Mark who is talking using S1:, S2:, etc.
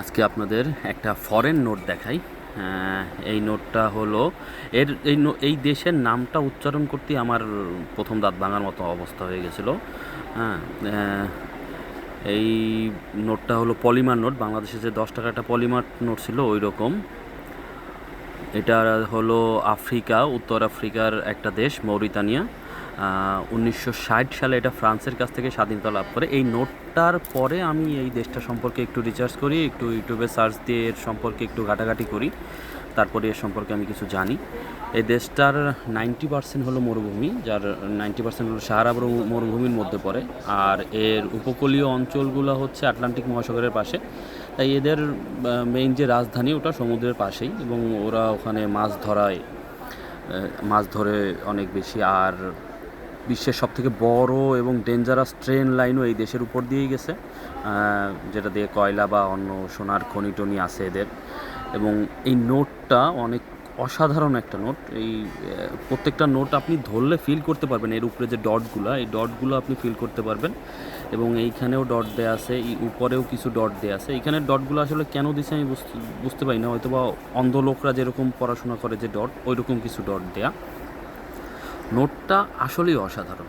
S1: আজকে আপনাদের একটা ফরেন নোট দেখাই। এই নোটটা হলো এই দেশের নামটা উচ্চারণ করতেই আমার প্রথম দাঁত ভাঙার মতো অবস্থা হয়ে গেছিলো। হ্যাঁ, এই নোটটা হলো পলিমার নোট। বাংলাদেশে যে 10 টাকা একটা পলিমার নোট ছিল ওই রকম। এটা হলো আফ্রিকা, উত্তর আফ্রিকার একটা দেশ মৌরিতানিয়া। 1960 সালে এটা ফ্রান্সের কাছ থেকে স্বাধীনতা লাভ করে। এই নোটটার পরে আমি এই দেশটা সম্পর্কে একটু রিসার্চ করি, একটু ইউটিউবে সার্চ দিয়ে এর সম্পর্কে একটু ঘাটাঘাটি করি, তারপরে এর সম্পর্কে আমি কিছু জানি। এই দেশটার 90% হলো মরুভূমি, যার 90% হলো সাহারা মরুভূমির মধ্যে পড়ে। আর এর উপকূলীয় অঞ্চলগুলো হচ্ছে আটলান্টিক মহাসাগরের পাশে। তাই এদের মেইন যে রাজধানী ওটা সমুদ্রের পাশেই, এবং ওরা ওখানে মাছ ধরে অনেক বেশি। আর বিশ্বের সবথেকে বড় এবং ডেঞ্জারাস ট্রেন লাইনও এই দেশের উপর দিয়েই গেছে, যেটা দিয়ে কয়লা বা অন্য সোনার খনি টনি আছে এদের। এবং এই নোটটা অনেক অসাধারণ একটা নোট। এই প্রত্যেকটা নোট আপনি ধরলে ফিল করতে পারবেন, এর উপরে যে এই ডটগুলো আপনি ফিল করতে পারবেন। এবং এইখানেও ডট দেয়া আছে, এই উপরেও কিছু ডট দেয়া আছে। এইখানের ডটগুলো আসলে কেন দিছে আমি বুঝতে পারি না, হয়তো বা অন্ধ লোকরা যেরকম পড়াশোনা করে যে ডট, ওই রকম কিছু ডট দেয়া। নোটটা আসলেই অসাধারণ।